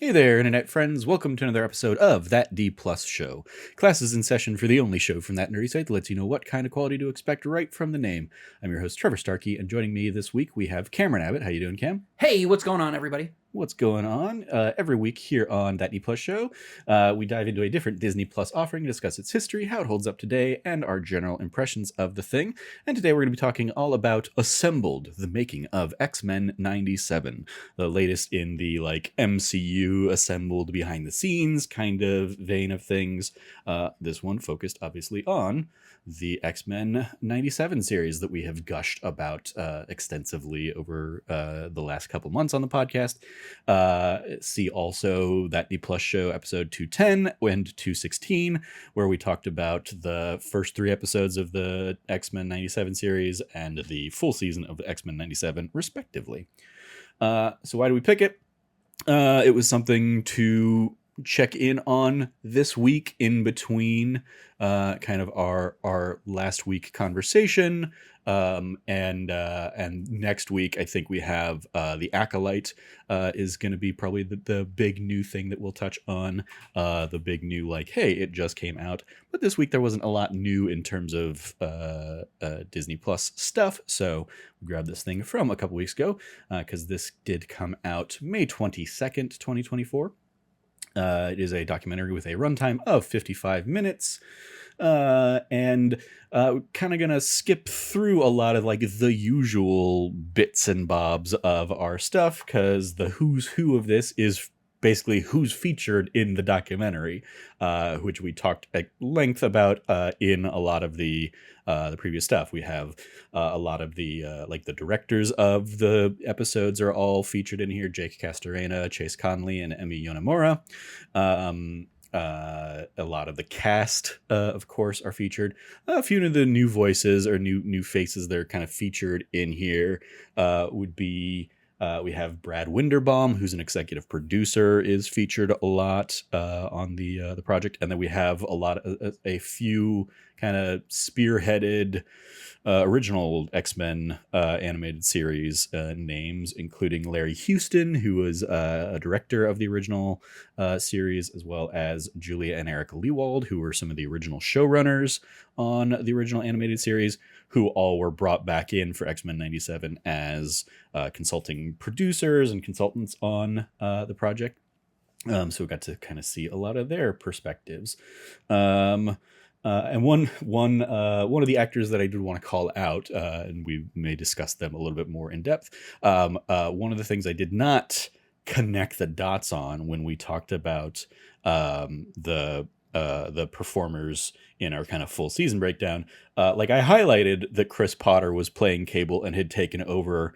Hey there, Internet friends. Welcome to another episode of That D Plus Show. Class is in session for the only show from that nerdy site that lets you know what kind of quality to expect right from the name. I'm your host, Trevor Starkey, and joining me this week we have Cameron Abbott. How you doing, Cam? Hey, what's going on, everybody? What's going on? Every week here on That D Plus Show, we dive into a different Disney Plus offering, discuss its history, how it holds up today, and our general impressions of the thing. And today we're going to be talking all about Assembled, the making of X-Men 97, the latest in the MCU assembled behind the scenes kind of vein of things. This one focused obviously on the X-Men 97 series that we have gushed about extensively over the last couple months on the podcast. See also That D Plus Show episode 210 and 216, where we talked about the first 3 episodes of the X-Men 97 series and the full season of the X-Men 97, respectively. So why do we pick it? It was something to check in on this week in between kind of our last week conversation, and next week I think we have the Acolyte is going to be probably the big new thing that we'll touch on, the big new hey, it just came out. But this week there wasn't a lot new in terms of Disney Plus stuff, so we grabbed this thing from a couple weeks ago because this did come out May 22nd, 2024. It is a documentary with a runtime of 55 minutes. And kind of gonna skip through a lot of the usual bits and bobs of our stuff, because the who's who of this is basically who's featured in the documentary, which we talked at length about in a lot of the previous stuff. We have a lot of the the directors of the episodes are all featured in here: Jake Castorena, Chase Conley, and Emi Yonemura. A lot of the cast, of course, are featured. A few of the new voices or new faces that are kind of featured in here would be. We have Brad Winderbaum, who's an executive producer, is featured a lot on the project, and then we have a few kind of spearheaded original X-Men animated series names, including Larry Houston, who was a director of the original series, as well as Julia and Eric Lewald, who were some of the original showrunners on the original animated series, who all were brought back in for X-Men 97 as consulting producers and consultants on the project. So we got to kind of see a lot of their perspectives. And one of the actors that I did want to call out, and we may discuss them a little bit more in depth. One of the things I did not connect the dots on when we talked about the performers in our kind of full season breakdown, I highlighted that Chris Potter was playing Cable and had taken over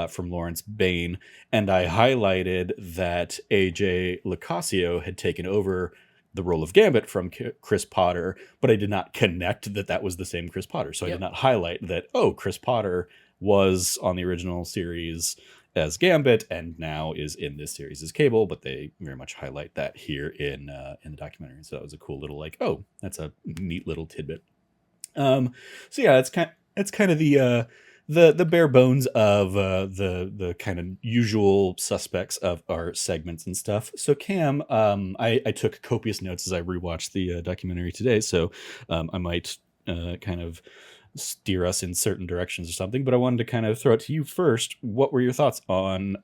from Lawrence Bain, and I highlighted that AJ Locascio had taken over the role of Gambit from Chris Potter, but I did not connect that was the same Chris Potter. So I did not highlight that, Chris Potter was on the original series as Gambit and now is in this series as Cable, but they very much highlight that here in the documentary. So that was a cool little that's a neat little tidbit. So yeah, it's kind of the bare bones of the kind of usual suspects of our segments and stuff. So Cam, I took copious notes as I rewatched the documentary today, so I might kind of steer us in certain directions or something, but I wanted to kind of throw it to you first. What were your thoughts on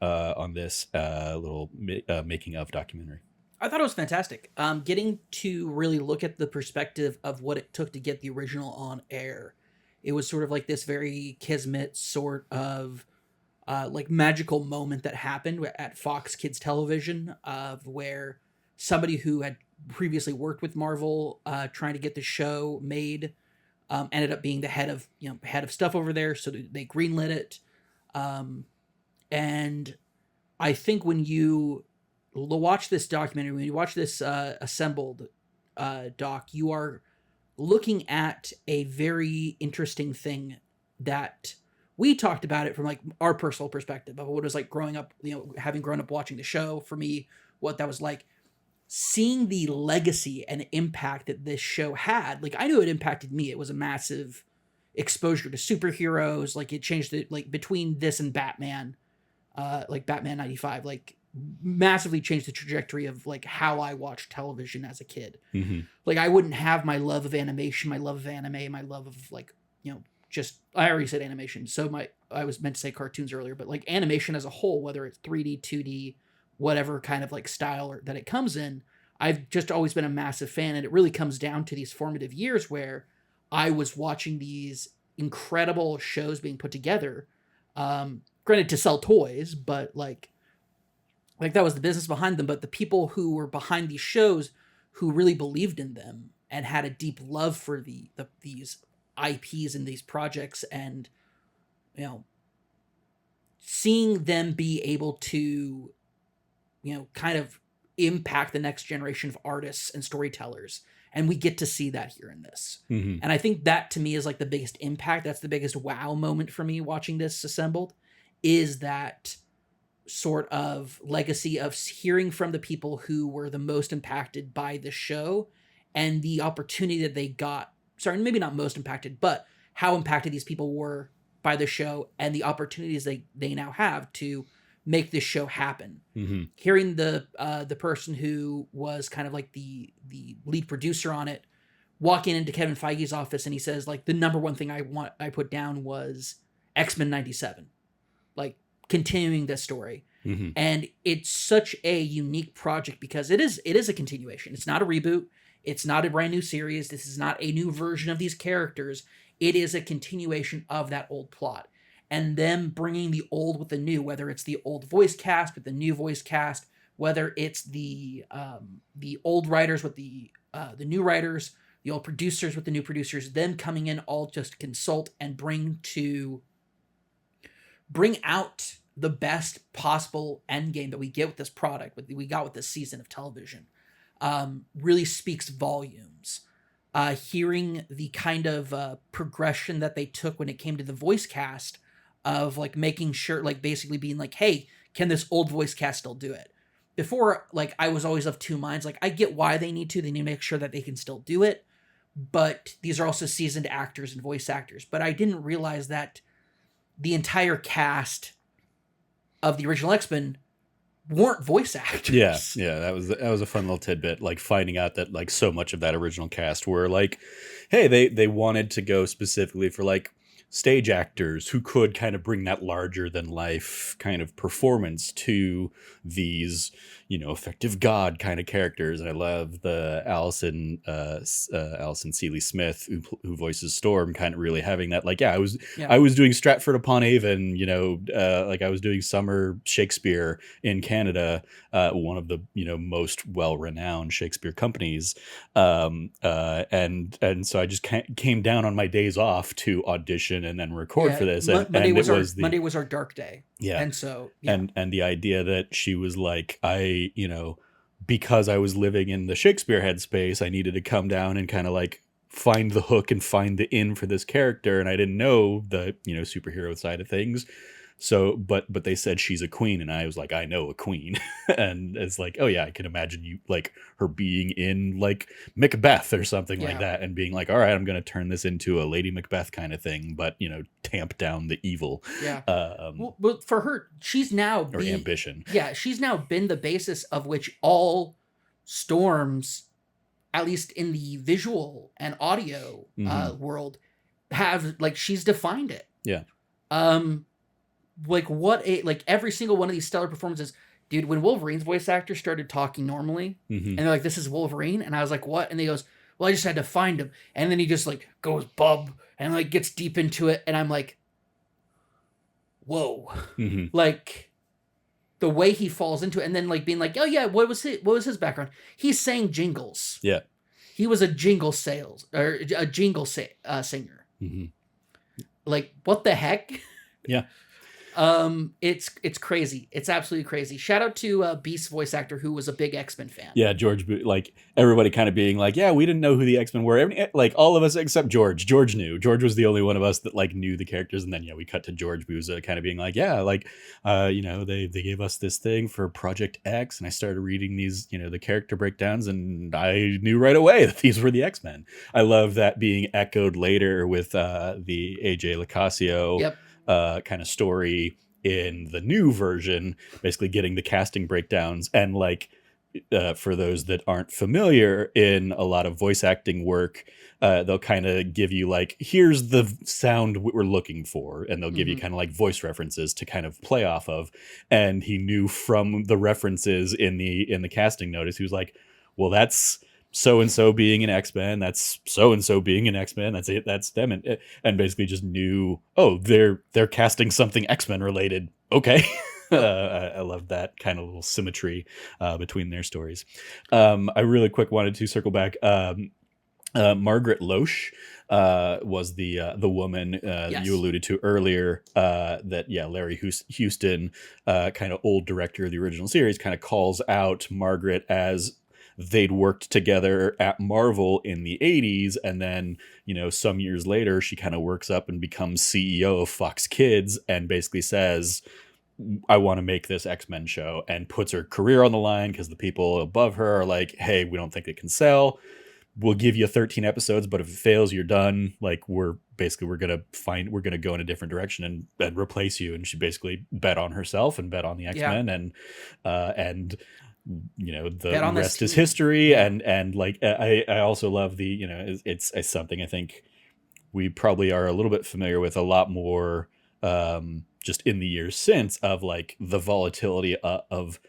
this little making of documentary? I thought it was fantastic. Getting to really look at the perspective of what it took to get the original on air. It was sort of like this very kismet sort of magical moment that happened at Fox Kids Television, of where somebody who had previously worked with Marvel trying to get the show made ended up being the head of stuff over there, so they greenlit it. And I think when you watch this documentary, when you watch this Assembled doc, you are looking at a very interesting thing that we talked about it from our personal perspective of what it was like growing up, having grown up watching the show. For me, what that was like, seeing the legacy and impact that this show had. I knew it impacted me. It was a massive exposure to superheroes. It changed it, between this and Batman, Batman 95, massively changed the trajectory of like how I watched television as a kid. Mm-hmm. Like I wouldn't have my love of animation, my love of anime, my love of like, just I already said animation. So I was meant to say cartoons earlier, but like animation as a whole, whether it's 3D, 2D, whatever kind of like style that it comes in, I've just always been a massive fan. And it really comes down to these formative years where I was watching these incredible shows being put together. Granted to sell toys, but like that was the business behind them. But the people who were behind these shows who really believed in them and had a deep love for these IPs and these projects, and seeing them be able to kind of impact the next generation of artists and storytellers, and we get to see that here in this. Mm-hmm. And I think that to me is like the biggest impact. That's the biggest wow moment for me watching this assembled, is that sort of legacy of hearing from the people who were the most impacted by the show and the opportunity that they got. Sorry, maybe not most impacted, but how impacted these people were by the show and the opportunities they now have to make this show happen. Mm-hmm. Hearing the person who was kind of like the lead producer on it walking into Kevin Feige's office, and he says like the number one thing I put down was X-Men 97, like continuing this story. Mm-hmm. And it's such a unique project because it is a continuation. It's not a reboot. It's not a brand new series. This is not a new version of these characters. It is a continuation of that old plot. And them bringing the old with the new, whether it's the old voice cast with the new voice cast, whether it's the old writers with the new writers, the old producers with the new producers, them coming in all just to consult and bring out the best possible end game that we get with this product, we got with this season of television, really speaks volumes. Hearing the kind of progression that they took when it came to the voice cast, of like making sure, like basically being like, hey, can this old voice cast still do it? Before, like I was always of two minds. Like I get why they need to make sure that they can still do it, but these are also seasoned actors and voice actors. But I didn't realize that the entire cast of the original X-Men weren't voice actors. Yeah, that was a fun little tidbit, like finding out that like so much of that original cast were like, hey, they wanted to go specifically for like stage actors who could kind of bring that larger than life kind of performance to these, effective God kind of characters. And I love the Allison Seeley Smith who voices Storm, kind of really having that, like, I was doing Stratford upon Avon, like I was doing summer Shakespeare in Canada, one of the, most well-renowned Shakespeare companies. And so I just came down on my days off to audition and then record for this. Monday was our dark day. Yeah. And so, and the idea that she was like, because I was living in the Shakespeare headspace, I needed to come down and kind of like find the hook and find the in for this character. And I didn't know the, superhero side of things. So, but they said she's a queen, and I was like, I know a queen. And it's like, oh yeah, I can imagine you like her being in like Macbeth or something like that, and being like, all right, I'm going to turn this into a Lady Macbeth kind of thing, but tamp down the evil. Yeah. Well, for her, she's now ambition. Yeah, she's now been the basis of which all Storms, at least in the visual and audio world, have, like, she's defined it. Yeah. Like every single one of these stellar performances, dude, when Wolverine's voice actor started talking normally, and they're like, this is Wolverine, and I was like, what? And he goes, well, I just had to find him. And then he just like goes bub and like gets deep into it, and I'm like, whoa. Like the way he falls into it, and then like being like, oh yeah, what was his background? He's saying jingles. Yeah. He was a jingle singer. Like, what the heck? Yeah. It's crazy. It's absolutely crazy. Shout out to Beast's voice actor, who was a big X-Men fan. Yeah, George, like everybody kind of being like, yeah, we didn't know who the X-Men were. Like all of us except George. George knew. George was the only one of us that like knew the characters. And then we cut to George, who was kind of being like, yeah, like they gave us this thing for Project X, and I started reading these, the character breakdowns, and I knew right away that these were the X-Men. I love that being echoed later with the AJ Lacasio kind of story in the new version, basically getting the casting breakdowns. And like, for those that aren't familiar, in a lot of voice acting work, they'll kind of give you like, here's the sound we're looking for, and they'll give you Mhm. kind of like voice references to kind of play off of. And he knew from the references in the casting notice, he was like, well, that's so and so being an X-Men, that's so and so being an X-Men, that's it, that's them. And basically just knew, oh, they're casting something X-Men related, okay. Yep. I love that kind of little symmetry between their stories. I really quick wanted to circle back. Margaret Loesch was the woman that you Yes. alluded to earlier. That, yeah, Larry Houston, kind of old director of the original series, kind of calls out Margaret as they'd worked together at Marvel in the 80s, and then, you know, some years later she kind of works up and becomes CEO of Fox Kids, and basically says, I want to make this X-Men show, and puts her career on the line because the people above her are like, hey, we don't think it can sell. We'll give you 13 episodes, but if it fails, you're done. Like, we're gonna go in a different direction and replace you. And she basically bet on herself and bet on the Yeah. X-Men, and you know, the Bet on this rest is team. history. Yeah. And like, I also love the, you know, it's something I think we probably are a little bit familiar with a lot more, just in the years since, of like the volatility of,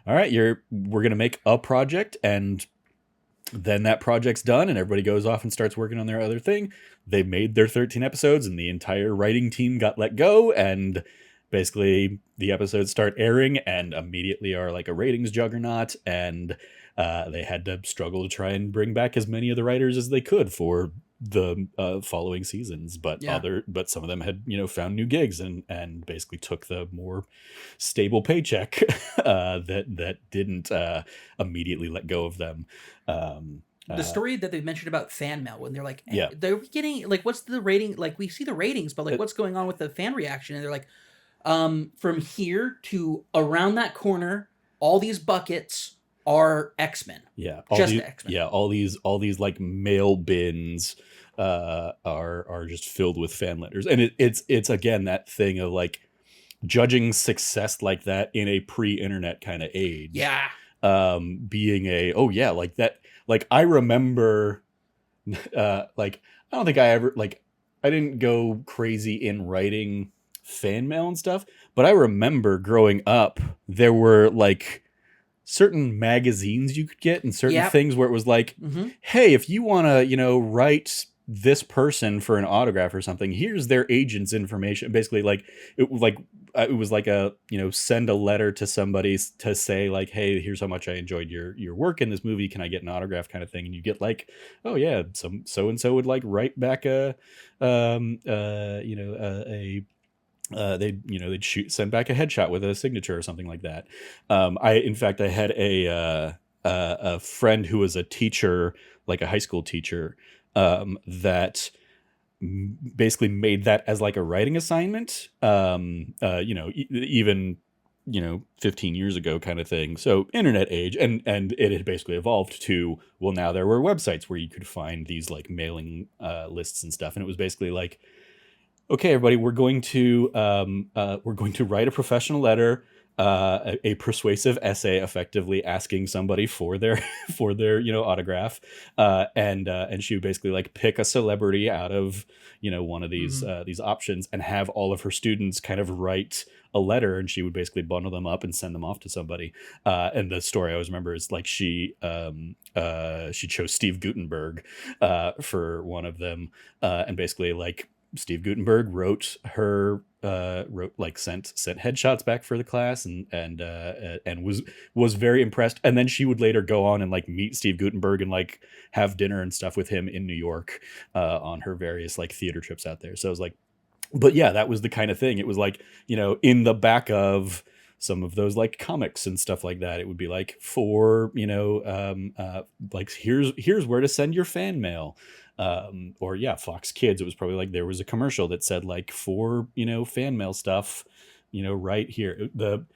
all right, we're gonna make a project, and then that project's done and everybody goes off and starts working on their other thing. They made their 13 episodes and the entire writing team got let go, and basically the episodes start airing and immediately are like a ratings juggernaut. And they had to struggle to try and bring back as many of the writers as they could for the following seasons. But Yeah. some of them had, you know, found new gigs, and basically took the more stable paycheck that didn't immediately let go of them. um, The uh, story that they mentioned about fan mail, when they're like, yeah, they're getting like, what's the rating? Like, we see the ratings, but like, uh, what's going on with the fan reaction? And they're like, from here to around that corner, all these buckets are X-Men, yeah, just X-Men. all these like mail bins are just filled with fan letters. And it's again that thing of like judging success like that in a pre-internet kind of age, Yeah. being a, oh yeah, like that. Like, I remember, like, I don't think I ever, like, I didn't go crazy in writing fan mail and stuff, but I remember growing up, there were like certain magazines you could get and certain Yep. things where it was like, Mm-hmm. hey, if you want to, you know, write this person for an autograph or something, here's their agent's information. Basically, like, it was like a, you know, send a letter to somebody to say like, hey, here's how much I enjoyed your work in this movie, can I get an autograph, kind of thing. And you get like, oh yeah, some so and so would like write back a you know, they'd, you know, send back a headshot with a signature or something like that. In fact, I had a friend who was a teacher, like a high school teacher, that basically made that as like a writing assignment. You know, even, you know, 15 years ago kind of thing. So internet age, and it had basically evolved to, well, now there were websites where you could find these like mailing lists and stuff. And it was basically like, okay, everybody, we're going to write a professional letter, a persuasive essay, effectively asking somebody for their for their, you know, autograph, and she would basically like pick a celebrity out of, you know, one of Mm-hmm. these options, and have all of her students kind of write a letter, and she would basically bundle them up and send them off to somebody. And the story I always remember is like, she chose Steve Gutenberg for one of them, and basically like Steve Gutenberg wrote like sent headshots back for the class, and was very impressed. And then she would later go on and like meet Steve Gutenberg and like have dinner and stuff with him in New York, on her various like theater trips out there. So I was like, but yeah, that was the kind of thing. It was like, you know, in the back of some of those like comics and stuff like that, it would be like, for, you know, like, here's where to send your fan mail. Or yeah, Fox Kids, it was probably like, there was a commercial that said like, for, you know, fan mail stuff, you know, right here. The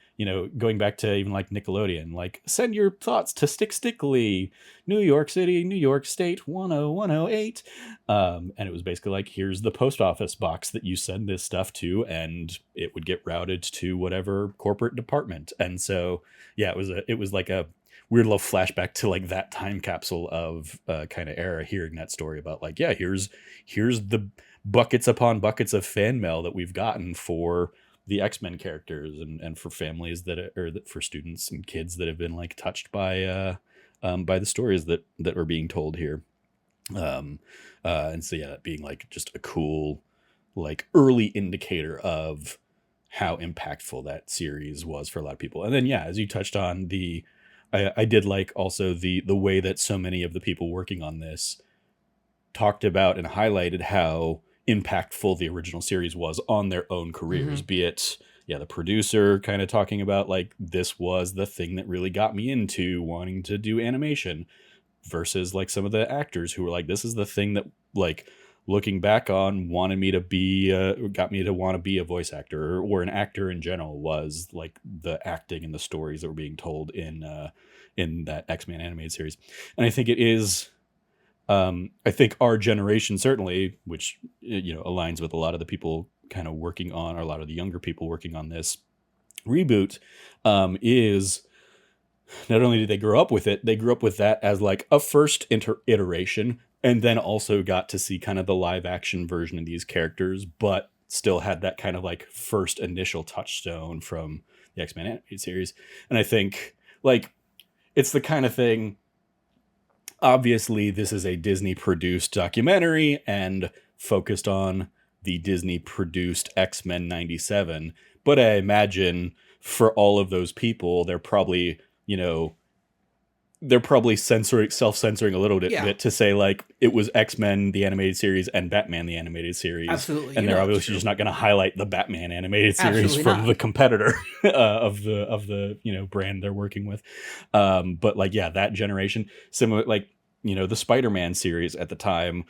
going back to even like Nickelodeon, like send your thoughts to Stickly, New York City, New York State 10108. And it was basically like, here's the post office box that you send this stuff to, and it would get routed to whatever corporate department. And so, yeah, it was like a weird little flashback to like that time capsule of kind of era, hearing that story about like, yeah, here's the buckets upon buckets of fan mail that we've gotten for the X-Men characters, and for families for students and kids that have been like touched by the stories that were being told here. And so, yeah, that being like just a cool, like early indicator of how impactful that series was for a lot of people. And then, yeah, as you touched on, I did like also the way that so many of the people working on this talked about and highlighted how impactful the original series was on their own careers, be it, yeah, the producer kind of talking about like, this was the thing that really got me into wanting to do animation, versus like some of the actors who were like, this is the thing that, like, looking back on, wanted me to be got me to want to be a voice actor, or an actor in general, was like the acting and the stories that were being told in that X-Men animated series. And I think it is I think our generation, certainly, which aligns with a lot of the people kind of working on, or a lot of the younger people working on this reboot, is not only did they grow up with it, they grew up with that as like a first iteration, and then also got to see kind of the live action version of these characters, but still had that kind of like first initial touchstone from the X-Men animated series. And I think like it's the kind of thing, obviously this is a Disney produced documentary and focused on the Disney produced X-Men 97, but I imagine for all of those people, they're probably self-censoring a little bit to say like, it was X-Men the animated series and Batman the animated series. Absolutely. And they're obviously just not going to highlight the Batman animated series Absolutely from not. the competitor of the brand they're working with. But like, yeah, that generation, similar, like, the Spider-Man series at the time,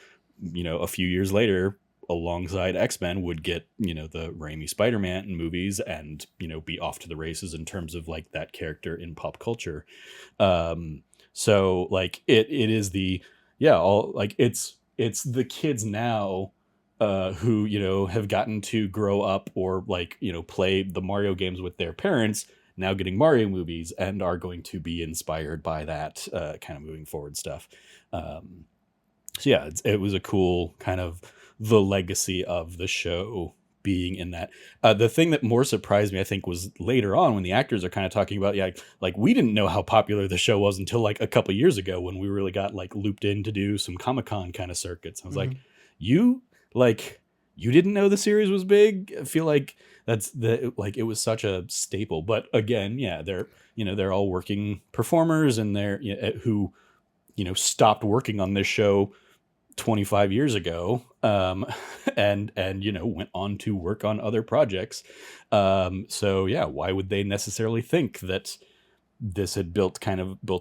a few years later, alongside X-Men, would get, the Raimi Spider-Man movies, and, be off to the races in terms of like that character in pop culture. So like it is all like, it's the kids now who, have gotten to grow up, or like, play the Mario games with their parents, now getting Mario movies, and are going to be inspired by that kind of moving forward stuff. So yeah, it was a cool kind of the legacy of the show being in that. The thing that more surprised me, I think, was later on when the actors are kind of talking about, yeah, like we didn't know how popular the show was until like a couple years ago, when we really got like looped in to do some Comic-Con kind of circuits. I was like, you didn't know the series was big? I feel like it was such a staple. But again, yeah, they're all working performers, and they're who stopped working on this show 25 years ago, and went on to work on other projects. So yeah, why would they necessarily think that this had built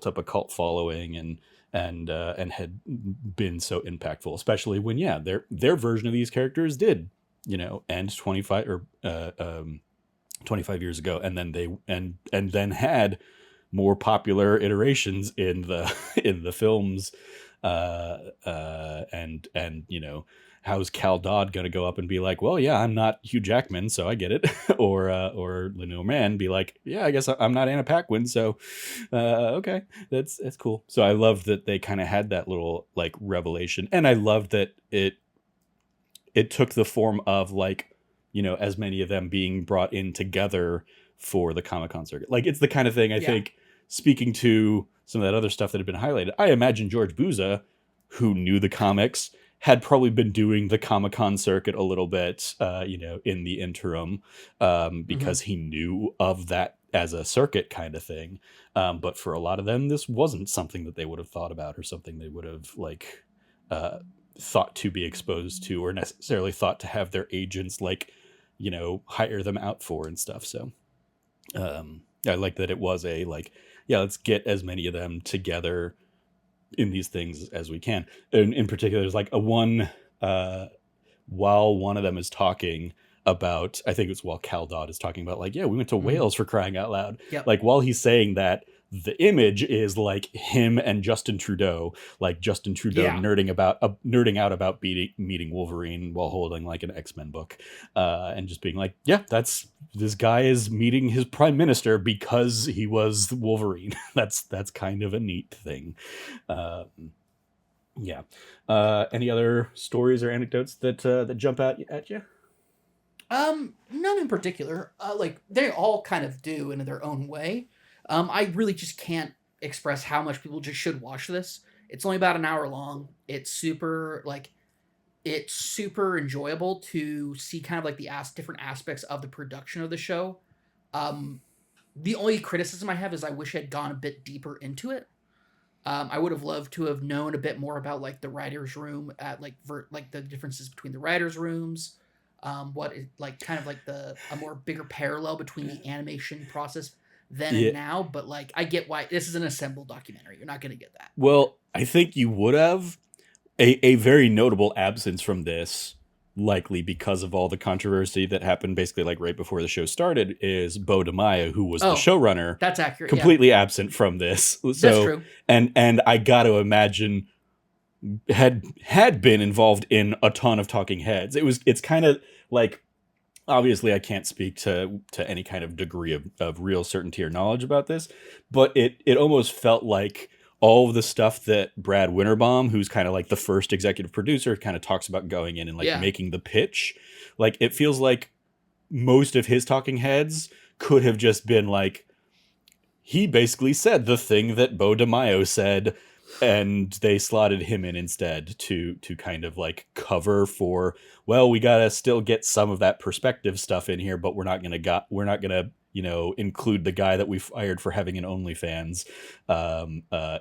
up a cult following, and had been so impactful, especially when, yeah, their version of these characters did end 25 years ago, and then then had more popular iterations in the films. And how's Cal Dodd going to go up and be like, well, yeah, I'm not Hugh Jackman, so I get it. or Lin Man be like, yeah, I guess I'm not Anna Paquin, so okay, that's cool. So I love that they kind of had that little like revelation, and I love that it took the form of like, as many of them being brought in together for the Comic-Con circuit. Like, it's the kind of thing, I think, speaking to some of that other stuff that had been highlighted, I imagine George Buza, who knew the comics, had probably been doing the Comic-Con circuit a little bit, in the interim, because he knew of that as a circuit kind of thing. But for a lot of them, this wasn't something that they would have thought about, or something they would have like thought to be exposed to, or necessarily thought to have their agents like, hire them out for and stuff. So I like that it was a like, yeah, let's get as many of them together in these things as we can. And in particular, there's like a one, while one of them is talking about, I think it's while Cal Dodd is talking about like, yeah, we went to Mhm. Wales for crying out loud. Yep. Like while he's saying that, the image is like him and Justin Trudeau, like Justin Trudeau Yeah. nerding out about meeting Wolverine while holding like an X-Men book, and just being like, yeah, that's this guy is meeting his prime minister because he was Wolverine. That's kind of a neat thing. Uh, yeah. Any other stories or anecdotes that jump out at you? None in particular. Like they all kind of do in their own way. I really just can't express how much people just should watch this. It's only about an hour long. It's super enjoyable to see kind of like the different aspects of the production of the show. Um, the only criticism I have is I wish I'd gone a bit deeper into it. I would have loved to have known a bit more about like the writers' room at like the differences between the writers' rooms. What is like kind of like a more bigger parallel between the animation process then and Yeah. now. But like I get why this is an assembled documentary. You're not gonna get that. Well, I think you would have a very notable absence from this, likely because of all the controversy that happened basically like right before the show started, is Bo DeMaio, who was the Oh, showrunner, that's accurate. Yeah, completely absent from this. that's So true. and I got to imagine had been involved in a ton of talking heads. It's kind of like, obviously I can't speak to any kind of degree of real certainty or knowledge about this, but it almost felt like all of the stuff that Brad Winterbaum, who's kind of like the first executive producer, kind of talks about going in and like Yeah, making the pitch. Like it feels like most of his talking heads could have just been like, he basically said the thing that Bo DeMaio said, and they slotted him in instead to kind of like cover for, well, we gotta still get some of that perspective stuff in here, but we're not gonna include the guy that we fired for having an OnlyFans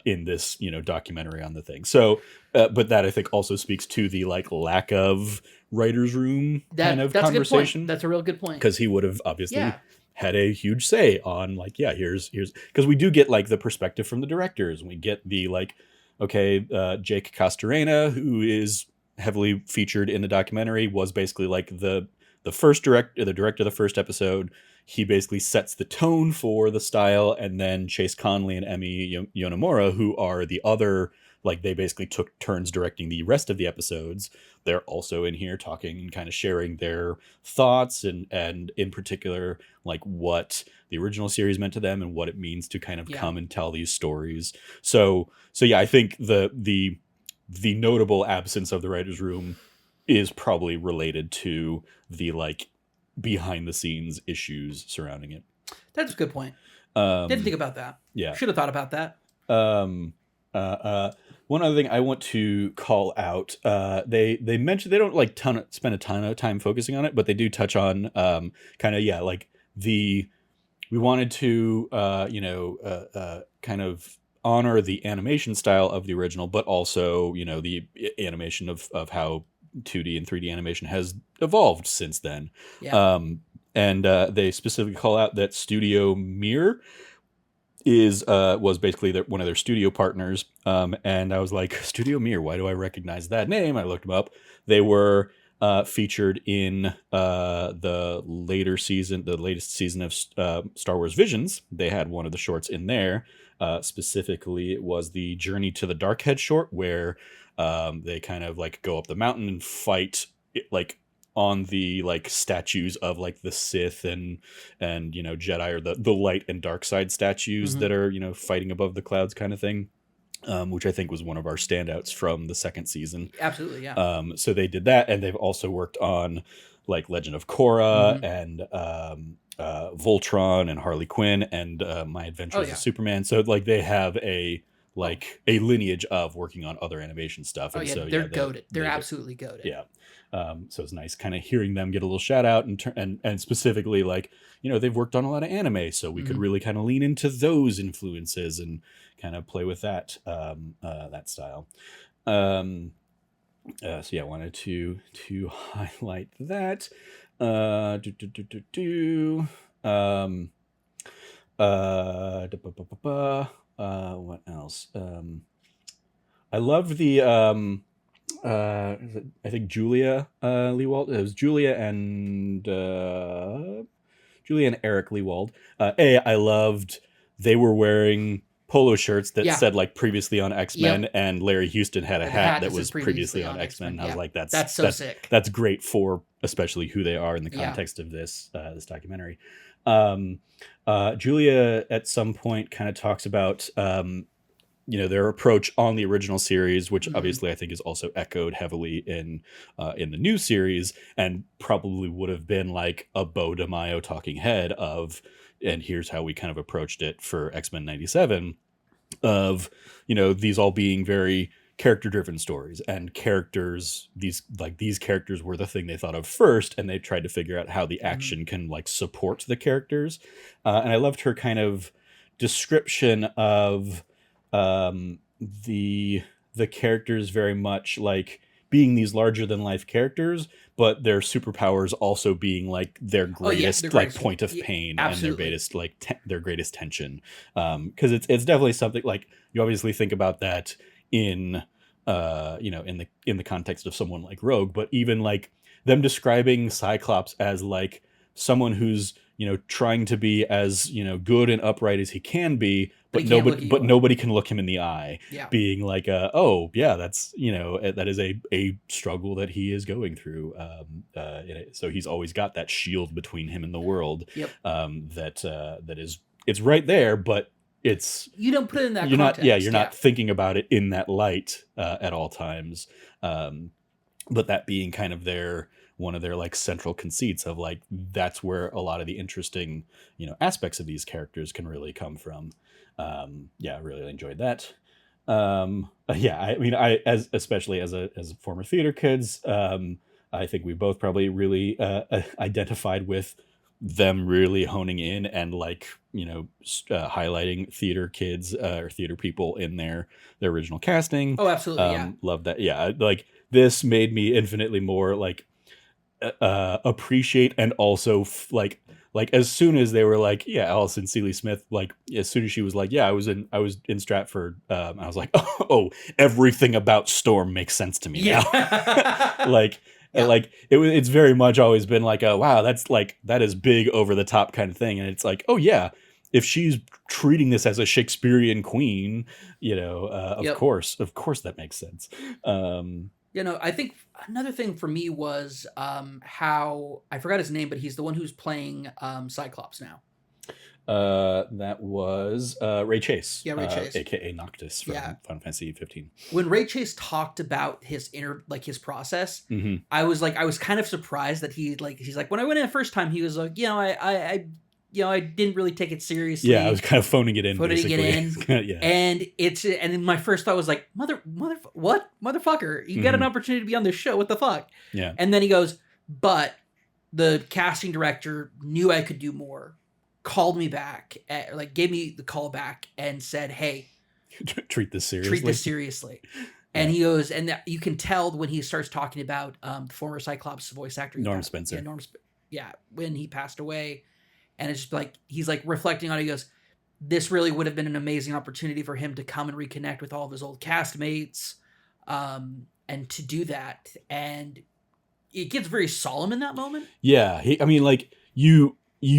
in this documentary on the thing. So, but that I think also speaks to the like lack of writers' room kind of that's a good point. conversation, That's a real good point. because he would have obviously Yeah, had a huge say on like, yeah, here's because we do get like the perspective from the directors, and we get the like, okay, Jake Castorena, who is heavily featured in the documentary, was basically like the director of the first episode. He basically sets the tone for the style, and then Chase Conley and Emi Yonemura, who are the other, like they basically took turns directing the rest of the episodes. They're also in here talking and kind of sharing their thoughts, and in particular like what the original series meant to them and what it means to kind of yeah, come and tell these stories. So yeah, I think the notable absence of the writers' room is probably related to the like behind the scenes issues surrounding it. that's a good point. Didn't Um, think about that. yeah. Should have thought about that. Um, One other thing I want to call out, they mentioned they don't like spend a ton of time focusing on it, but they do touch on kind of, yeah, like the we wanted to kind of honor the animation style of the original, but also the animation of how 2D and 3D animation has evolved since then. Yeah, And they specifically call out that Studio Mir is was basically one of their studio partners. And I was like, Studio Mir, why do I recognize that name? I looked them up. They were featured in the latest season of Star Wars Visions. They had one of the shorts in there. Specifically, it was the Journey to the Darkhead short, where they kind of like go up the mountain and fight like on the like statues of like the Sith and Jedi, or the light and dark side statues hmm that are fighting above the clouds kind of thing, which I think was one of our standouts from the second season. absolutely. Yeah. So they did that, and they've also worked on like Legend of Korra hmm and Voltron and Harley Quinn and My Oh Adventures of yeah. Superman. So like they have a lineage of working on other animation stuff, Oh and yeah. so They're yeah, goaded. They're they've absolutely goaded. yeah. So it's nice kind of hearing them get a little shout out, and specifically like they've worked on a lot of anime, so we could hmm really kind of lean into those influences and kind of play with that style. So yeah, I wanted to highlight that. Do, do, do, do, do. What else? I love the I think Julia Leewald. It was Julia and Eric Leewald. I loved they were wearing polo shirts that Yeah. said like previously on X-Men, Yep. and Larry Houston had a The hat hat that that says was previously previously on on X-Men. X-Men. And I was Yeah. like, That's so sick. that's great for especially who they are in the Yeah. context of this documentary. Um, Julia at some point kind of talks about their approach on the original series, which Mhm. obviously I think is also echoed heavily in the new series, and probably would have been like a Bo DeMaio talking head of, and here's how we kind of approached it for X-Men 97, of these all being very character driven stories, and these characters were the thing they thought of first, and they tried to figure out how the Mhm. action can like support the characters. And I loved her kind of description of the characters very much like being these larger than life characters, but their superpowers also being like their Oh yeah, the greatest like greatest. point of Yeah, pain, and their absolutely. greatest like their greatest tension. Because it's definitely something like you obviously think about that in in the context of someone like Rogue, but even like them describing Cyclops as like someone who's trying to be as good and upright as he can be, But he but can't look at you. nobody can look him in the eye, Yeah. being like oh yeah, that's that is a struggle that he is going through. So he's always got that shield between him and the world, Yep. that is, it's right there, but it's You don't put it in that you're context. Yeah. not thinking about it in that light at all times. um, but that being kind of their one of their like central conceits of like that's where a lot of the interesting aspects of these characters can really come from. Yeah, I really enjoyed that. Yeah, I mean, I as especially as a former theater kids, I think we both probably really identified with them really honing in and like highlighting theater kids or theater people in their original casting. Oh, absolutely. Yeah. Love that. Yeah, like this made me infinitely more like appreciate, and also like as soon as they were like, yeah, Alison Seeley Smith, like as soon as she was like, yeah, I was in Stratford, I was like, oh, everything about Storm makes sense to me now. Yeah. Like Yeah. it's very much always been like a wow, that's like that is big over the top kind of thing, and it's like, oh yeah, if she's treating this as a Shakespearean queen, Yep. of course that makes sense. um I think another thing for me was how I forgot his name, but he's the one who's playing Cyclops now. That was Ray Chase, Yeah, Ray Chase. aka Noctis Yeah. from Final Fantasy 15. When Ray Chase talked about his his process, Mm-hmm. I was kind of surprised that he's like when I went in the first time he was like, I didn't really take it Yeah, I was seriously, kind of phoning it in, putting it basically. in. Yeah. And then my first thought was like, what? Motherfucker, you got an Mm-hmm. opportunity to be on this show. What the fuck? Yeah. And then he goes, but the casting director knew I could do more, called me back, like gave me the call back and said, hey, Treat this seriously. treat this seriously. And Yeah. he goes, and you can tell when he starts talking about the former Cyclops voice actor, Norm Spencer. Yeah, when he passed away. And it's just like, he's like reflecting on it. He goes, this really would have been an amazing opportunity for him to come and reconnect with all of his old castmates, and to do that. And it gets very solemn in that moment. Yeah, I mean, like you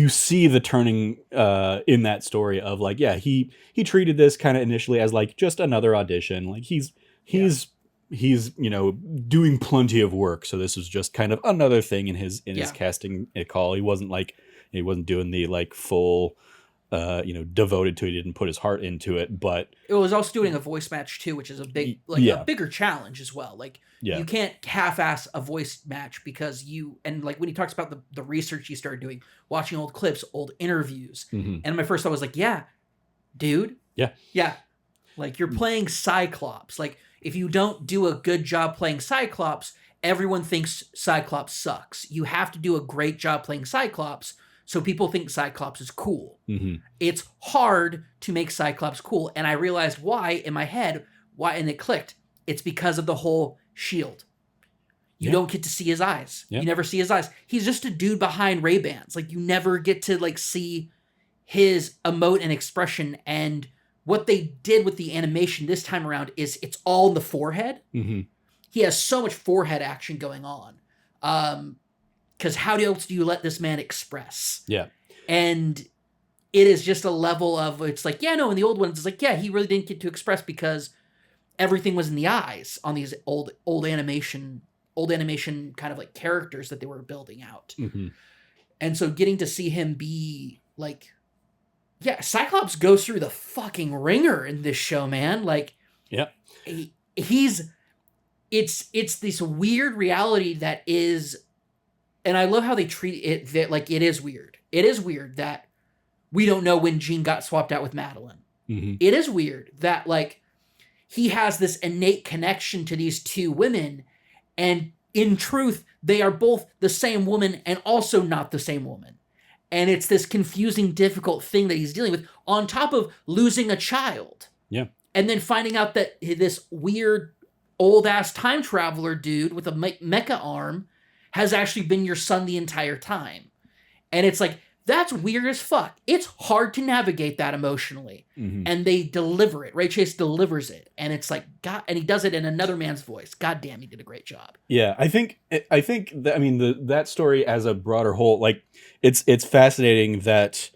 see the turning in that story of like, yeah, he treated this kind of initially as like just another audition. Like he's doing plenty of work, so this was just kind of another thing in his Yeah. casting call. He wasn't doing the like full devoted to it. He didn't put his heart into it, but It was also doing a voice match too, which is a big, yeah. a bigger challenge as well. Like Yeah. you can't half-ass a voice match because and like when he talks about the research he started doing, watching old clips, old interviews, Mhm. and my first thought was like, yeah, dude, Yeah. yeah, like you're playing Cyclops. Like if you don't do a good job playing Cyclops, everyone thinks Cyclops sucks. You have to do a great job playing Cyclops so people think Cyclops is cool. Mm-hmm. It's hard to make Cyclops cool, and I realized why in my head, and it clicked. It's because of the whole shield. You don't get to see his eyes. Yeah. You never see his eyes. He's just a dude behind Ray-Bans. Like you never get to like see his emote and expression. And what they did with the animation this time around is it's all in the forehead. Mm-hmm. he has so much forehead action going on. Because how else do you let this man express? Yeah. And it is just a level of, it's like, yeah, no, in the old ones, it's like, yeah, he really didn't get to express because everything was in the eyes on these old animation kind of like characters that they were building out. Mm-hmm. And so getting to see him be like, yeah, Cyclops goes through the fucking ringer in this show, man. Like, yeah, it's this weird reality that is, and I love how they treat it, that like it is weird. It is weird that we don't know when Jean got swapped out with Madeline. Mm-hmm. It is weird that like he has this innate connection to these two women, and in truth, they are both the same woman and also not the same woman. And it's this confusing, difficult thing that he's dealing with on top of losing a child. Yeah. And then finding out that this weird old-ass time traveler dude with a mecha arm has actually been your son the entire time. And it's like, that's weird as fuck. It's hard to navigate that emotionally. Mm-hmm. And they deliver it. Ray Chase delivers it. And it's like, God, and he does it in another man's voice. God damn, he did a great job. Yeah, I think that, I mean, that story as a broader whole, like, it's fascinating that,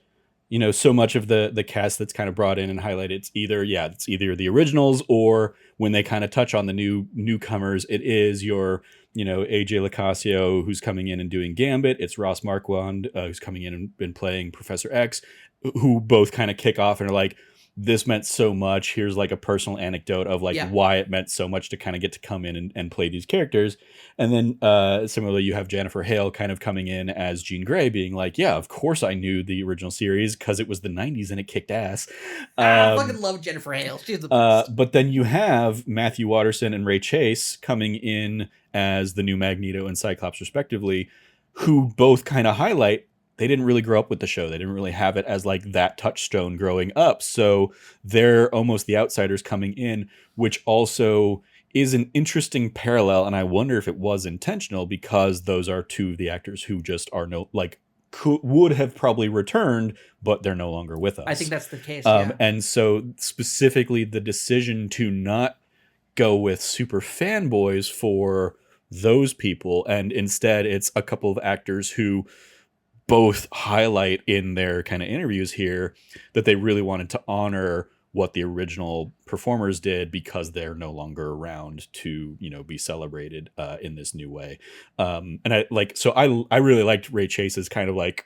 you know, so much of the cast that's kind of brought in and highlighted, it's either the originals, or when they kind of touch on the newcomers, it is your, you know, AJ Lacasio, who's coming in and doing Gambit. It's Ross Marquand, who's coming in and been playing Professor X, who both kind of kick off and are like, this meant so much. Here's like a personal anecdote of like why it meant so much to kind of get to come in and play these characters. And then similarly, you have Jennifer Hale kind of coming in as Jean Grey, being like, yeah, of course I knew the original series because it was the 90s and it kicked ass. I fucking love Jennifer Hale. She's the best. But then you have Matthew Watterson and Ray Chase coming in as the new Magneto and Cyclops respectively, who both kind of highlight they didn't really grow up with the show. They didn't really have it as like that touchstone growing up. So they're almost the outsiders coming in, which also is an interesting parallel. And I wonder if it was intentional, because those are two of the actors who just are would have probably returned, but they're no longer with us. I think that's the case. Yeah. And so specifically the decision to not go with super fanboys for those people, and instead it's a couple of actors who both highlight in their kind of interviews here that they really wanted to honor what the original performers did, because they're no longer around to, you know, be celebrated in this new way. And I really liked Ray Chase's kind of like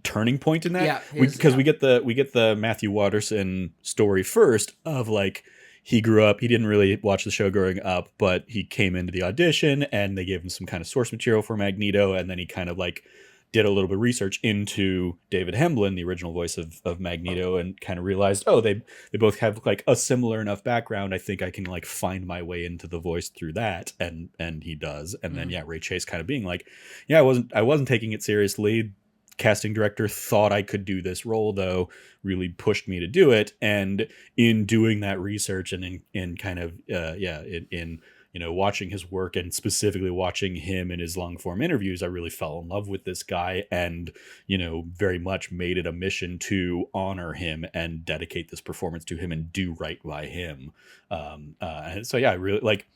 turning point in that, because we get the Matthew Watterson story first of like, he grew up, he didn't really watch the show growing up, but he came into the audition and they gave him some kind of source material for Magneto. And then he kind of like did a little bit of research into David Hemblin, the original voice of Magneto, and kind of realized, oh, they both have like a similar enough background. I think I can like find my way into the voice through that. And he does. And then, Ray Chase kind of being like, yeah, I wasn't taking it seriously. Casting director thought I could do this role, though, really pushed me to do it. And in doing that research and in kind of, in you know, watching his work and specifically watching him in his long form interviews, I really fell in love with this guy, and, you know, very much made it a mission to honor him and dedicate this performance to him and do right by him. And so, yeah, I really like,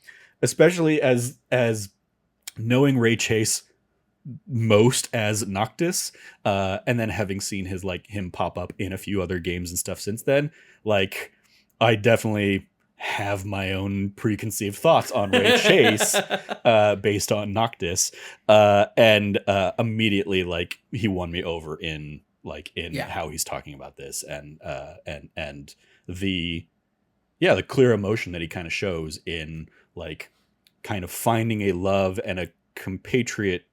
especially as knowing Ray Chase most as Noctis, and then having seen him pop up in a few other games and stuff since then, like, I definitely have my own preconceived thoughts on Ray Chase based on Noctis, and immediately like he won me over in how he's talking about this, and the clear emotion that he kind of shows in like kind of finding a love and a compatriot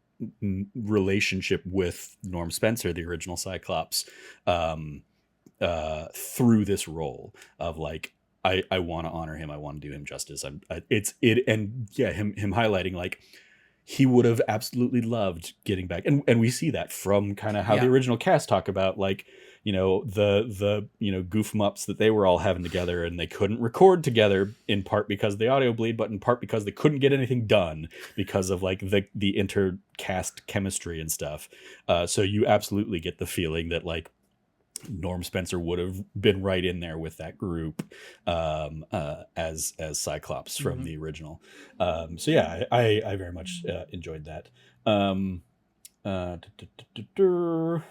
relationship with Norm Spencer, the original Cyclops, through this role of like, I want to honor him. I want to do him justice. Him highlighting like he would have absolutely loved getting back. And we see that from kind of how the original cast talk about, like, you know, the you know, goof mups that they were all having together, and they couldn't record together, in part because of the audio bleed, but in part because they couldn't get anything done because of like the intercast chemistry and stuff. So you absolutely get the feeling that like Norm Spencer would have been right in there with that group, as Cyclops from Mhm. the original. So yeah, I very much enjoyed that. Um, uh, duh, duh, duh,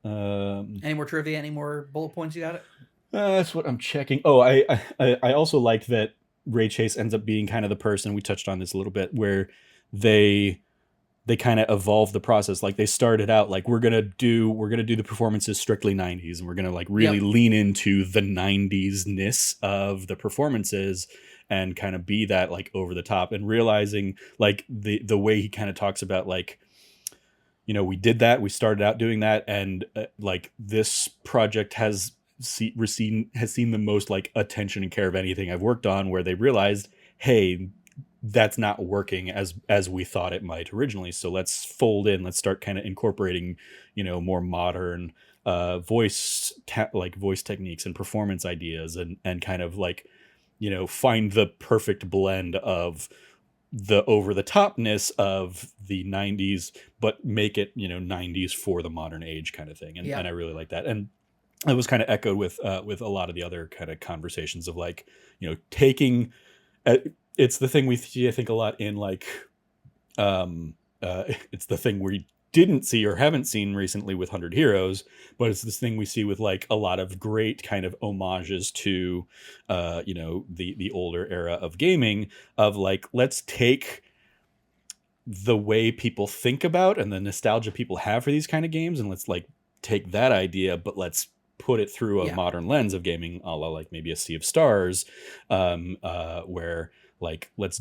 duh, Any more trivia? Any more bullet points? You got it? that's what I'm checking. Oh, I also like that Ray Chase ends up being kind of the person, we touched on this a little bit, where they they kind of evolve the process. Like they started out like we're gonna do the performances strictly 90s, and we're gonna like really Yep. lean into the 90s ness of the performances and kind of be that like over the top, and realizing like the way he kind of talks about like, we did that, we started out doing that, and like this project has seen the most like attention and care of anything I've worked on, where they realized, hey, that's not working as we thought it might originally, so let's start kind of incorporating more modern voice techniques and performance ideas, and kind of like find the perfect blend of the over the topness of the 90s, but make it 90s for the modern age kind of thing. And Yep. I really like that. And it was kind of echoed with a lot of the other kind of conversations of like taking uh, it's the thing we see, I think, a lot in like it's the thing we didn't see or haven't seen recently with 100 Heroes, but it's this thing we see with like a lot of great kind of homages to the older era of gaming, of like, let's take the way people think about and the nostalgia people have for these kind of games, and let's like take that idea, but let's put it through a Yeah. modern lens of gaming, a la like maybe a Sea of Stars, where like let's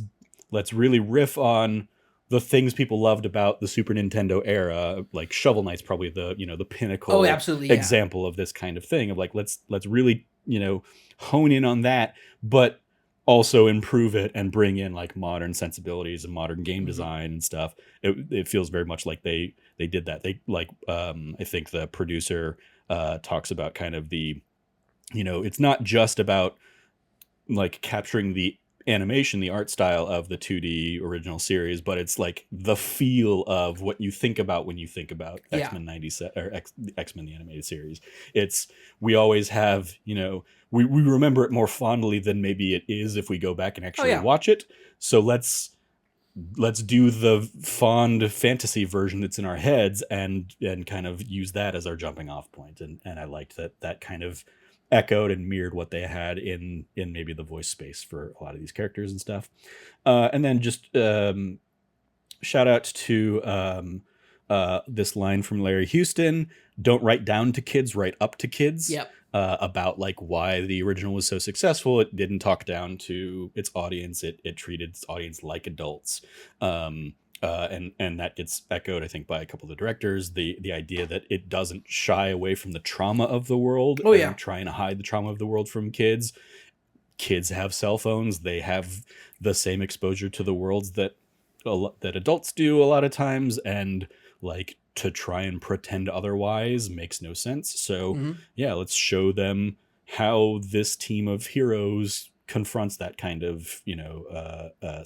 really riff on the things people loved about the Super Nintendo era. Like Shovel Knight's probably the Oh, pinnacle absolutely. Yeah. example of this kind of thing, of like, let's really hone in on that, but also improve it and bring in like modern sensibilities and modern game Mhm. design and stuff. It feels very much like they did that. They like, I think the producer talks about kind of the, it's not just about like capturing the animation, the art style of the 2D original series, but it's like the feel of what you think about when you think about Yeah. X-Men 97 or X-Men the animated series. It's, we always have, we remember it more fondly than maybe it is if we go back and actually yeah. watch it. So let's do the fond fantasy version that's in our heads, and kind of use that as our jumping off point. And I liked that kind of echoed and mirrored what they had in maybe the voice space for a lot of these characters and stuff. And then just shout out to this line from Larry Houston: "Don't write down to kids, write up to kids." Yep. About like why the original was so successful. It didn't talk down to its audience. It treated its audience like adults. And that gets echoed, I think, by a couple of the directors. The idea that it doesn't shy away from the trauma of the world, Oh, and yeah. trying to hide the trauma of the world from kids. Kids have cell phones. They have the same exposure to the worlds that adults do a lot of times, and like to try and pretend otherwise makes no sense. So Mhm. yeah, let's show them how this team of heroes confronts that kind of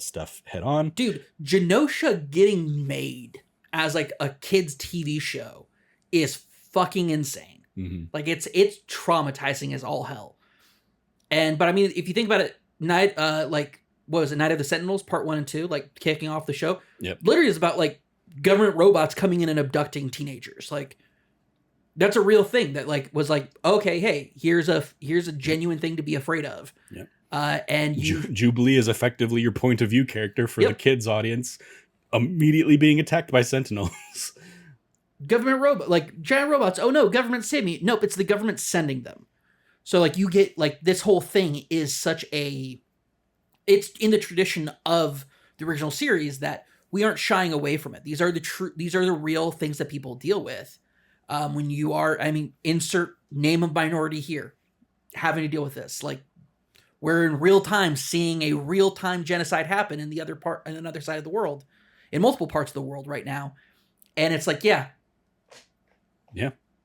stuff head on. Dude, Genosha getting made as like a kids TV show is fucking insane. Mm-hmm. Like it's traumatizing as all hell. But I mean, if you think about it, like what was it, Night of the Sentinels Part 1 and 2, like kicking off the show, Yep. literally is about like government robots coming in and abducting teenagers. Like that's a real thing that like was like, okay, hey, here's a genuine thing to be afraid of. Yep. And you Jubilee is effectively your point of view character for Yep. the kids audience, immediately being attacked by Sentinels. government robot, like giant robots. Oh no, government save me. Nope, it's the government sending them. So like you get like this whole thing is such a, it's in the tradition of the original series that we aren't shying away from it. These are the real things that people deal with. When you are, I mean, insert name of minority here, having to deal with this. Like we're in real time seeing a real time genocide happen in another side of the world, in multiple parts of the world right now. And it's like, yeah,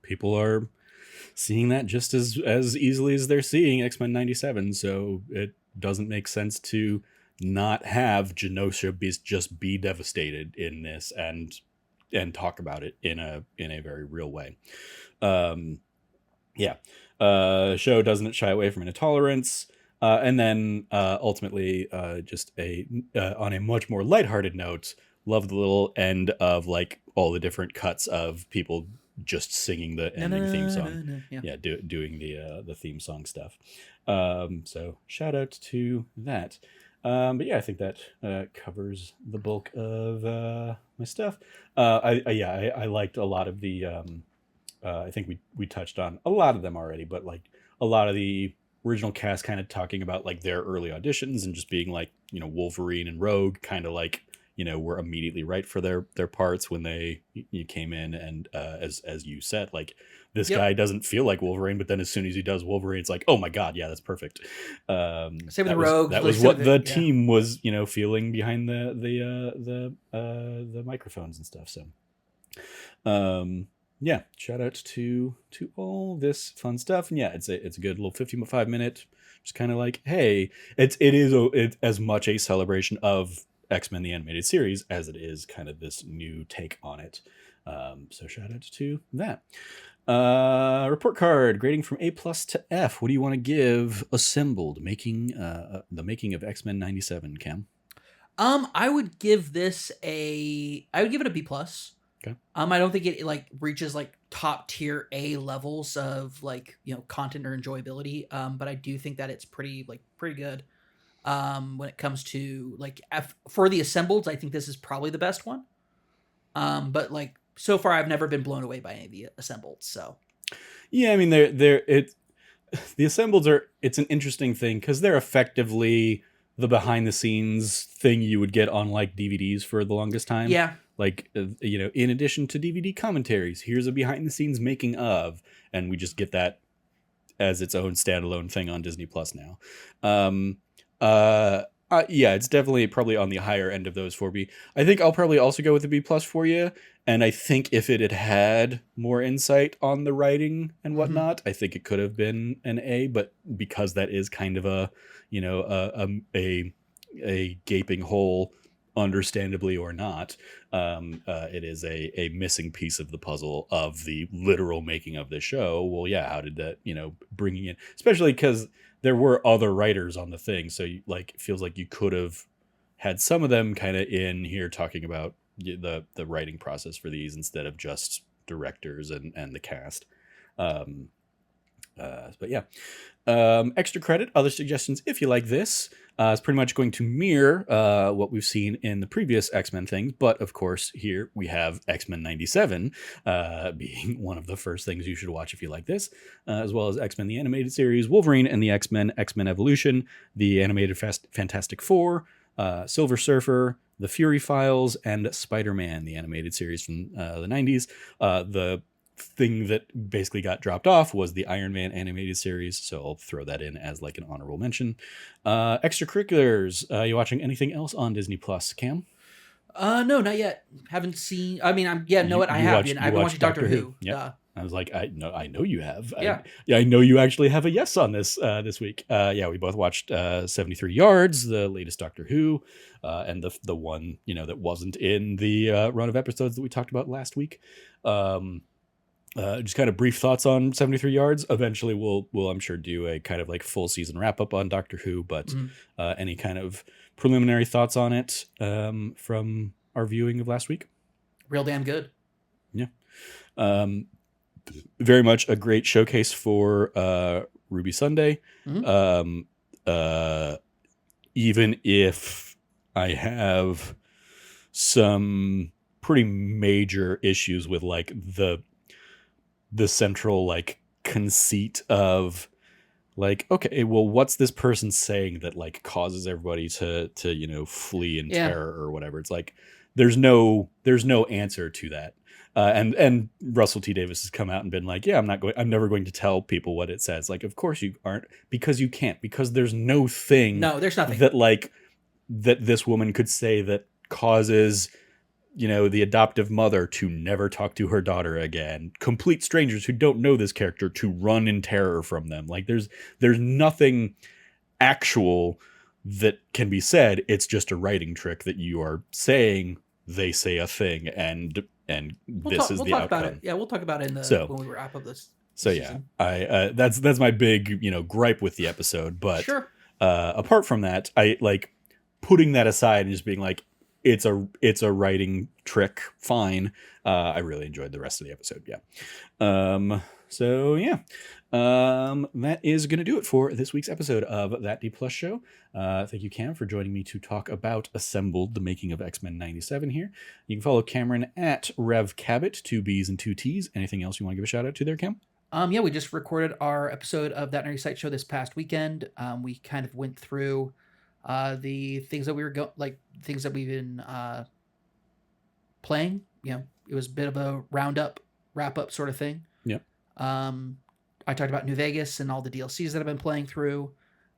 People are seeing that just as easily as they're seeing X-Men 97. So it doesn't make sense to not have Genosha just be devastated in this, and talk about it in a very real way. Yeah, Yeah. Show doesn't shy away from intolerance. And then ultimately, just on a much more lighthearted note, love the little end of like all the different cuts of people just singing the No, no, ending theme no, song. no, no. Yeah. Yeah, doing the theme song stuff. So shout out to that. But yeah, I think that covers the bulk of my stuff. I liked a lot of the. I think we touched on a lot of them already, but like a lot of the original cast kind of talking about like their early auditions and just being like, Wolverine and Rogue kind of like, were immediately right for their parts when they you came in. And as you said, like this Yep. guy doesn't feel like Wolverine, but then as soon as he does Wolverine, it's like, oh my god, yeah, that's perfect. Same with the That was Rogue. that Like, was same what with the yeah. team was, feeling behind the microphones and stuff. So yeah, shout out to all this fun stuff. And yeah, it's a good little 55-minute, just kind of like, hey, it is as much a celebration of X-Men the animated series as it is kind of this new take on it. So shout out to that. Report card grading from A+ to F. What do you want to give Assembled, making the making of X-Men 97, Cam? I would give this I would give it a B plus. Okay. I don't think it like reaches like top tier A levels of like, content or enjoyability. But I do think that it's pretty good. When it comes to like for the assembled, I think this is probably the best one. But like so far I've never been blown away by any of the assembled. So Yeah, I mean the assembled it's an interesting thing because they're effectively the behind the scenes thing you would get on like DVDs for the longest time. yeah. Like in addition to DVD commentaries, here's a behind the scenes making of, and we just get that as its own standalone thing on Disney Plus now. Yeah, it's definitely probably on the higher end of those for me. I think I'll probably also go with the B plus for you. And I think if it had had more insight on the writing and whatnot, I think it could have been an A. But because that is kind of a a gaping hole, understandably or not, it is a missing piece of the puzzle of the literal making of the show. Well, yeah, how did that, bringing in, especially because there were other writers on the thing, so like it feels like you could have had some of them kind of in here talking about the writing process for these instead of just directors and the cast. But yeah, extra credit, other suggestions if you like this. It's pretty much going to mirror what we've seen in the previous X-Men things, but of course here we have X-Men 97 being one of the first things you should watch if you like this, as well as X-Men the Animated Series, Wolverine and the X-Men Evolution, the Animated Fantastic Four, Silver Surfer, The Fury Files, and Spider-Man, the Animated Series from the 90s. The thing that basically got dropped off was the Iron Man animated series, so I'll throw that in as like an honorable mention. Extracurriculars, you watching anything else on Disney Plus, Cam? No, not yet. Haven't seen. I mean, I've been watching Doctor Who. Yeah. I was like, I know you have. Yeah. I know you actually have a yes on this this week. Yeah, we both watched 73 Yards, the latest Doctor Who, and the one that wasn't in the run of episodes that we talked about last week. Just kind of brief thoughts on 73 Yards. Eventually we'll I'm sure do a kind of like full season wrap up on Doctor Who, but any kind of preliminary thoughts on it from our viewing of last week? Real damn good. Yeah. Very much a great showcase for Ruby Sunday. Even if I have some pretty major issues with like the central like conceit of like, okay, well, what's this person saying that like causes everybody to flee in terror or whatever? It's like there's no answer to that. And Russell T Davies has come out and been like, yeah, I'm never going to tell people what it says. Like, of course you aren't, because you can't, because there's nothing that like that this woman could say that causes the adoptive mother to never talk to her daughter again, complete strangers who don't know this character to run in terror from them. Like there's nothing actual that can be said. It's just a writing trick that you are saying they say a thing and this is the outcome. About it. Yeah, we'll talk about it when we wrap up this. So yeah, I that's my big gripe with the episode. But Sure. apart from that, I like putting that aside and just being like, it's a writing trick. Fine. I really enjoyed the rest of the episode. Yeah. So yeah, that is going to do it for this week's episode of That D Plus Show. Thank you, Cam, for joining me to talk about Assembled, the making of X-Men 97 here. You can follow Cameron at Rev Cabot, 2 B's and 2 T's. Anything else you want to give a shout out to there, Cam? Yeah, we just recorded our episode of That Nerdy Site Show this past weekend. We kind of went through the things that we were things that we've been playing. It was a bit of a wrap up sort of thing. Yep. I talked about New Vegas and all the DLCs that I've been playing through.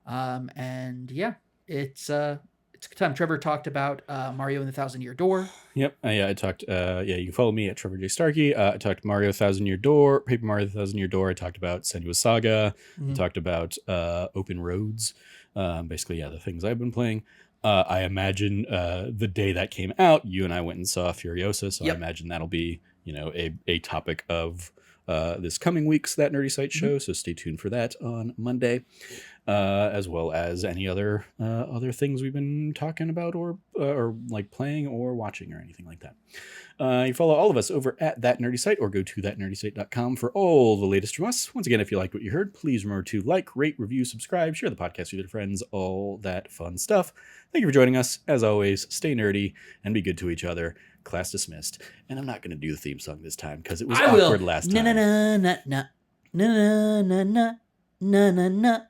And yeah, it's a good time. Trevor talked about Mario and the Thousand Year Door. Yep. Yeah, I talked. You can follow me at Trevor J. Starkey. I talked Mario Thousand Year Door, Paper Mario Thousand Year Door. I talked about Senua's Saga. Mm-hmm. I talked about Open Roads. Basically, the things I've been playing. I imagine the day that came out, you and I went and saw Furiosa. So Yep. I imagine that'll be a topic of this coming week's That Nerdy Site Show. So stay tuned for that on Monday. As well as any other things we've been talking about or like playing or watching or anything like that. You follow all of us over at That Nerdy Site or go to thatnerdysite.com for all the latest from us. Once again, if you liked what you heard, please remember to like, rate, review, subscribe, share the podcast with your friends, all that fun stuff. Thank you for joining us. As always, stay nerdy and be good to each other. Class dismissed. And I'm not going to do the theme song this time because it was awkward last time. Na na na na na na na na na.